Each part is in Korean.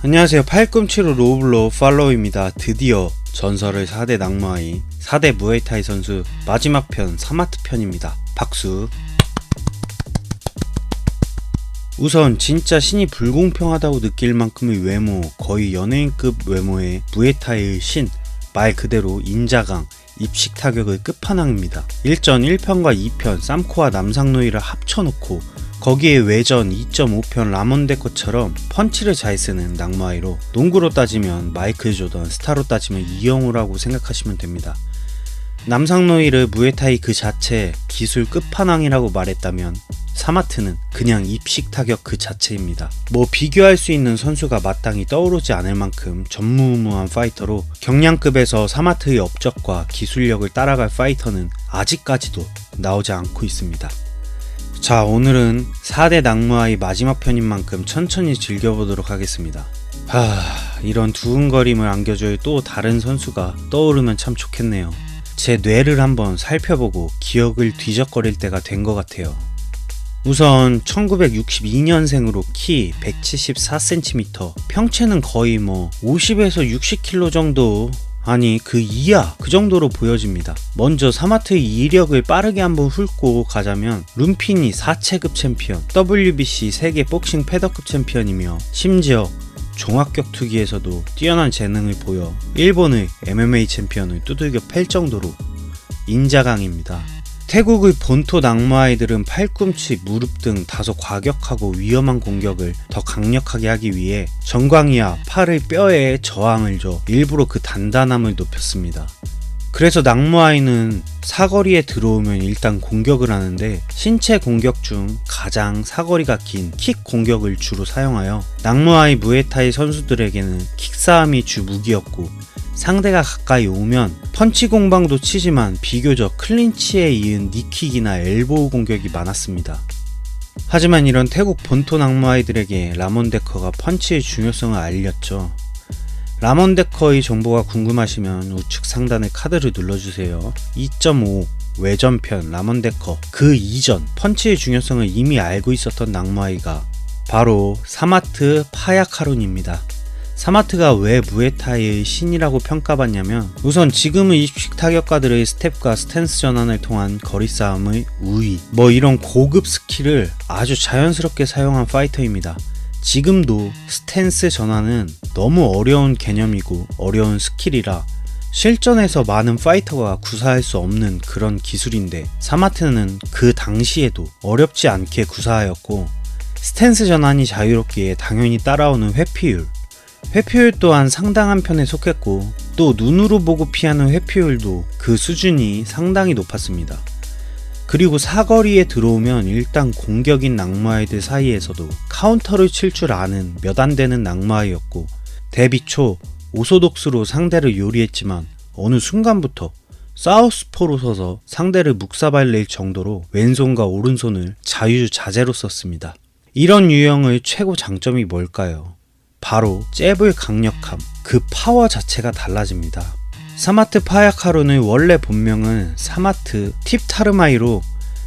안녕하세요. 팔꿈치로 로블로 팔로우입니다. 드디어 전설의 4대 낙마이 4대 무에타이 선수 마지막 편 사마트 편입니다. 박수. 우선 진짜 신이 불공평하다고 느낄 만큼의 외모, 거의 연예인급 외모의 무에타이의 신, 말 그대로 인자강, 입식 타격의 끝판왕입니다. 1전 1편과 2편 쌈코와 남상노이를 합쳐놓고 거기에 외전 2.5편 라몬데코처럼 펀치를 잘 쓰는 낙마이로, 농구로 따지면 마이클 조던, 스타로 따지면 이영호라고 생각하시면 됩니다. 남상노이를 무에타이 그 자체 기술 끝판왕이라고 말했다면 사마트는 그냥 입식 타격 그 자체입니다. 뭐 비교할 수 있는 선수가 마땅히 떠오르지 않을 만큼 전무후무한 파이터로, 경량급에서 사마트의 업적과 기술력을 따라갈 파이터는 아직까지도 나오지 않고 있습니다. 자, 오늘은 4대 낙마의 마지막 편인 만큼 천천히 즐겨보도록 하겠습니다. 이런 두근거림을 안겨줄 또 다른 선수가 떠오르면 참 좋겠네요. 제 뇌를 한번 살펴보고 기억을 뒤적거릴 때가 된 것 같아요. 우선 1962년생으로 키 174cm, 평체는 거의 50에서 60kg 정도, 아니 그 이하, 그 정도로 보여집니다. 먼저 사마트의 이력을 빠르게 한번 훑고 가자면, 룸피니 4체급 챔피언, WBC 세계 복싱 패더급 챔피언이며 심지어 종합격투기에서도 뛰어난 재능을 보여 일본의 MMA 챔피언을 두들겨 팰 정도로 인자강입니다. 태국의 본토 낙마이들은 팔꿈치, 무릎 등 다소 과격하고 위험한 공격을 더 강력하게 하기 위해 정강이와 팔의 뼈에 저항을 줘 일부러 그 단단함을 높였습니다. 그래서 낙마이는 사거리에 들어오면 일단 공격을 하는데, 신체 공격 중 가장 사거리가 긴 킥 공격을 주로 사용하여 낙마이 무에타이 선수들에게는 킥싸움이 주 무기였고, 상대가 가까이 오면 펀치 공방도 치지만 비교적 클린치에 이은 니킥이나 엘보우 공격이 많았습니다. 하지만 이런 태국 본토 낙마이들에게 라몬데커가 펀치의 중요성을 알렸죠. 라몬데커의 정보가 궁금하시면 우측 상단의 카드를 눌러주세요. 2.5 외전편 라몬데커, 그 이전 펀치의 중요성을 이미 알고 있었던 낙마이가 바로 사마트 파야카룬입니다. 사마트가 왜 무에타이의 신이라고 평가받냐면, 우선 지금의 입식 타격가들의 스텝과 스탠스 전환을 통한 거리 싸움의 우위, 이런 고급 스킬을 아주 자연스럽게 사용한 파이터입니다. 지금도 스탠스 전환은 너무 어려운 개념이고 어려운 스킬이라 실전에서 많은 파이터가 구사할 수 없는 그런 기술인데, 사마트는 그 당시에도 어렵지 않게 구사하였고, 스탠스 전환이 자유롭기에 당연히 따라오는 회피율 또한 상당한 편에 속했고, 또 눈으로 보고 피하는 회피율도 그 수준이 상당히 높았습니다. 그리고 사거리에 들어오면 일단 공격인 낙마이들 사이에서도 카운터를 칠 줄 아는 몇 안 되는 낙마이였고, 데뷔 초 오소독스로 상대를 요리했지만 어느 순간부터 사우스포로 서서 상대를 묵사발릴 정도로 왼손과 오른손을 자유자재로 썼습니다. 이런 유형의 최고 장점이 뭘까요? 바로 잽의 강력함, 그 파워 자체가 달라집니다. 사마트 파야카룬의 원래 본명은 사마트 팁타르마이로,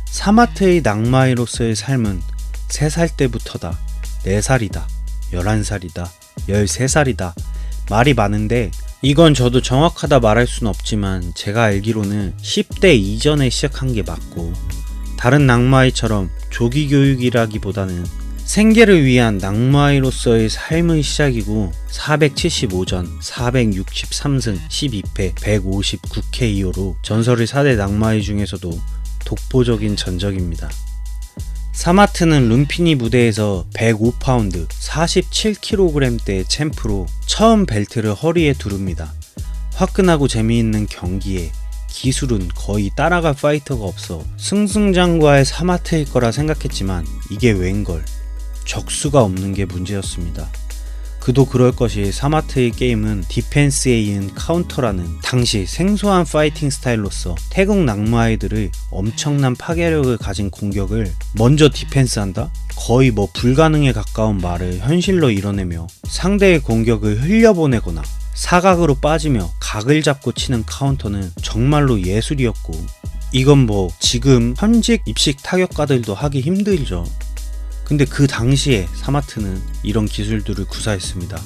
사마트의 낙마이로서의 삶은 3살 때부터다, 4살이다, 11살이다, 13살이다, 말이 많은데 이건 저도 정확하다 말할 순 없지만, 제가 알기로는 10대 이전에 시작한 게 맞고, 다른 낙마이처럼 조기 교육이라기보다는 생계를 위한 낙마이로서의 삶의 시작이고, 475전, 463승, 12패, 159KO로 전설의 4대 낙마이 중에서도 독보적인 전적입니다. 사마트는 룸피니 무대에서 105파운드, 47kg대 챔프로 처음 벨트를 허리에 두릅니다. 화끈하고 재미있는 경기에 기술은 거의 따라갈 파이터가 없어 승승장구할 사마트일 거라 생각했지만, 이게 웬걸, 적수가 없는 게 문제였습니다. 그도 그럴 것이 사마트의 게임은 디펜스에 이은 카운터라는 당시 생소한 파이팅 스타일로서 태국 낙마이들의 엄청난 파괴력을 가진 공격을 먼저 디펜스한다? 거의 불가능에 가까운 말을 현실로 이뤄내며 상대의 공격을 흘려보내거나 사각으로 빠지며 각을 잡고 치는 카운터는 정말로 예술이었고, 이건 지금 현직 입식 타격가들도 하기 힘들죠. 근데 그 당시에 사마트는 이런 기술들을 구사했습니다.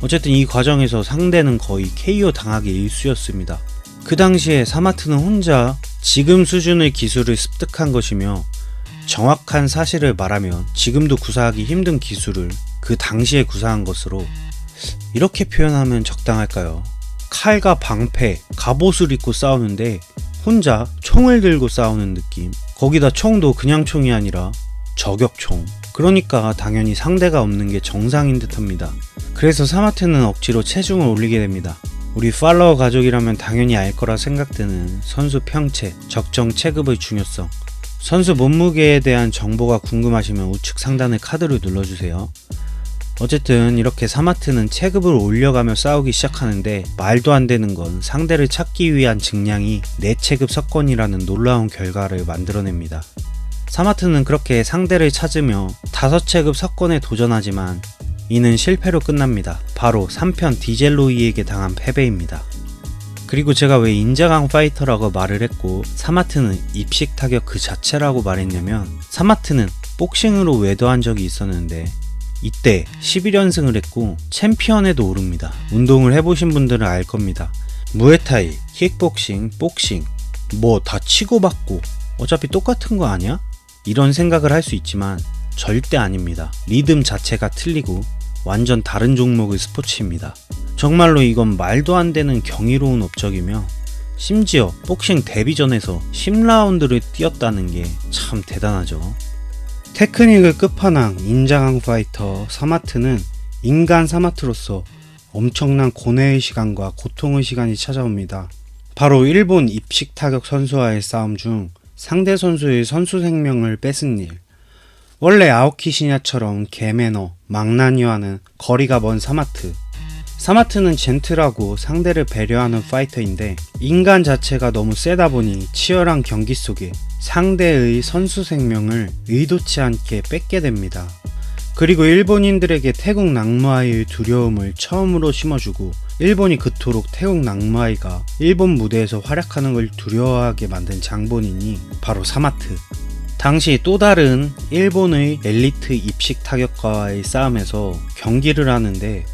어쨌든 이 과정에서 상대는 거의 KO 당하기 일쑤였습니다. 그 당시에 사마트는 혼자 지금 수준의 기술을 습득한 것이며 정확한 사실을 말하면 지금도 구사하기 힘든 기술을 그 당시에 구사한 것으로 이렇게 표현하면 적당할까요? 칼과 방패, 갑옷을 입고 싸우는데 혼자 총을 들고 싸우는 느낌. 거기다 총도 그냥 총이 아니라 저격총. 그러니까 당연히 상대가 없는 게 정상인 듯합니다. 그래서 사마트는 억지로 체중을 올리게 됩니다. 우리 팔로워 가족이라면 당연히 알 거라 생각되는 선수 평체, 적정 체급의 중요성. 선수 몸무게에 대한 정보가 궁금하시면 우측 상단의 카드를 눌러주세요. 어쨌든 이렇게 사마트는 체급을 올려가며 싸우기 시작하는데 말도 안 되는 건 상대를 찾기 위한 증량이 4체급 석권이라는 놀라운 결과를 만들어냅니다. 사마트는 그렇게 상대를 찾으며 5체급 석권에 도전하지만 이는 실패로 끝납니다. 바로 3편 디젤로이에게 당한 패배입니다. 그리고 제가 왜 인자강 파이터라고 말을 했고 사마트는 입식 타격 그 자체라고 말했냐면 사마트는 복싱으로 외도한 적이 있었는데 이때 11연승을 했고 챔피언에도 오릅니다. 운동을 해보신 분들은 알 겁니다. 무에타이, 킥복싱, 복싱 뭐 다 치고받고 어차피 똑같은 거 아니야? 이런 생각을 할 수 있지만 절대 아닙니다. 리듬 자체가 틀리고 완전 다른 종목의 스포츠입니다. 정말로 이건 말도 안 되는 경이로운 업적이며 심지어 복싱 데뷔전에서 10라운드를 뛰었다는 게 참 대단하죠. 테크닉의 끝판왕 인자강 파이터 사마트는 인간 사마트로서 엄청난 고뇌의 시간과 고통의 시간이 찾아옵니다. 바로 일본 입식 타격 선수와의 싸움 중 상대 선수의 선수 생명을 뺏은 일. 원래 아오키 시냐처럼 개매너, 망나니와는 거리가 먼 사마트. 사마트는 젠틀하고 상대를 배려하는 파이터인데 인간 자체가 너무 세다 보니 치열한 경기 속에 상대의 선수 생명을 의도치 않게 뺏게 됩니다. 그리고 일본인들에게 태국 낙무아이의 두려움을 처음으로 심어주고 일본이 그토록 태국 낙무아이가 일본 무대에서 활약하는 걸 두려워하게 만든 장본인이 바로 사마트. 당시 또 다른 일본의 엘리트 입식 타격가와의 싸움에서 경기를 하는데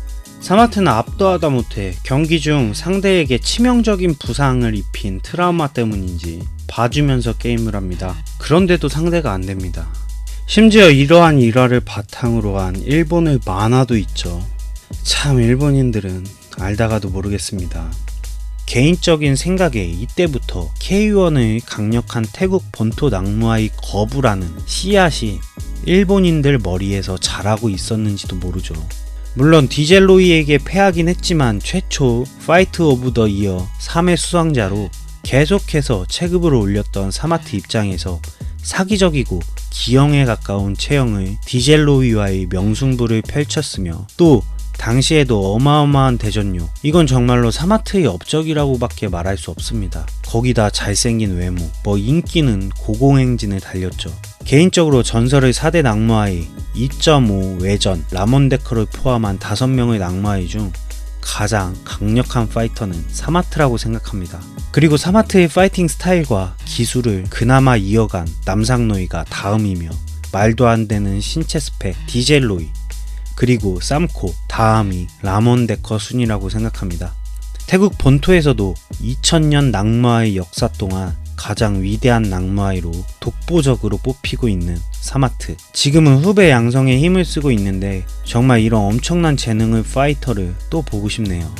사마트는 압도하다 못해 경기 중 상대에게 치명적인 부상을 입힌 트라우마 때문인지 봐주면서 게임을 합니다. 그런데도 상대가 안 됩니다. 심지어 이러한 일화를 바탕으로 한 일본의 만화도 있죠. 참 일본인들은 알다가도 모르겠습니다. 개인적인 생각에 이때부터 K1의 강력한 태국 본토 낙무아의 거부라는 씨앗이 일본인들 머리에서 자라고 있었는지도 모르죠. 물론 디젤로이에게 패하긴 했지만 최초 파이트 오브 더 이어 3회 수상자로 계속해서 체급을 올렸던 사마트 입장에서 사기적이고 기형에 가까운 체형의 디젤로이와의 명승부를 펼쳤으며 또 당시에도 어마어마한 대전료. 이건 정말로 사마트의 업적이라고 밖에 말할 수 없습니다. 거기다 잘생긴 외모, 인기는 고공행진을 달렸죠. 개인적으로 전설의 4대 낙무아이, 2.5 외전, 라몬데커를 포함한 5명의 낙무아이 중 가장 강력한 파이터는 사마트라고 생각합니다. 그리고 사마트의 파이팅 스타일과 기술을 그나마 이어간 남상노이가 다음이며 말도 안 되는 신체 스펙 디젤로이 그리고 쌈코 다음이 라몬데커 순이라고 생각합니다. 태국 본토에서도 2000년 낙무아이 역사 동안 가장 위대한 낙무아이로 독보적으로 뽑히고 있는 사마트. 지금은 후배 양성에 힘을 쓰고 있는데 정말 이런 엄청난 재능의 파이터를 또 보고 싶네요.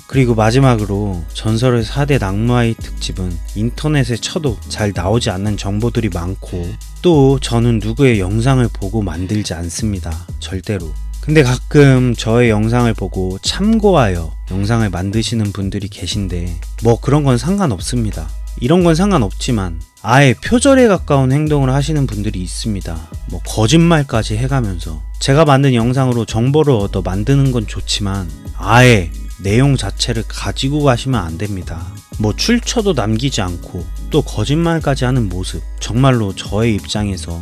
그리고 마지막으로 전설의 4대 낙무아이 특집은 인터넷에 쳐도 잘 나오지 않는 정보들이 많고 또 저는 누구의 영상을 보고 만들지 않습니다. 절대로. 근데 가끔 저의 영상을 보고 참고하여 영상을 만드시는 분들이 계신데 그런 건 상관없습니다. 이런 건 상관없지만 아예 표절에 가까운 행동을 하시는 분들이 있습니다. 거짓말까지 해가면서 제가 만든 영상으로 정보를 얻어 만드는 건 좋지만 아예 내용 자체를 가지고 가시면 안 됩니다. 출처도 남기지 않고 또 거짓말까지 하는 모습, 정말로 저의 입장에서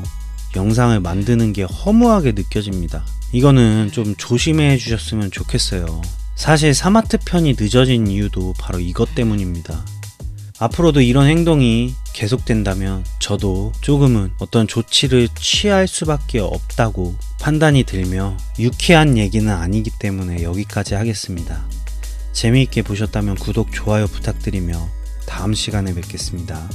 영상을 만드는 게 허무하게 느껴집니다. 이거는 좀 조심해 주셨으면 좋겠어요. 사실 사마트 편이 늦어진 이유도 바로 이것 때문입니다. 앞으로도 이런 행동이 계속된다면 저도 조금은 어떤 조치를 취할 수밖에 없다고 판단이 들며 유쾌한 얘기는 아니기 때문에 여기까지 하겠습니다. 재미있게 보셨다면 구독, 좋아요 부탁드리며 다음 시간에 뵙겠습니다.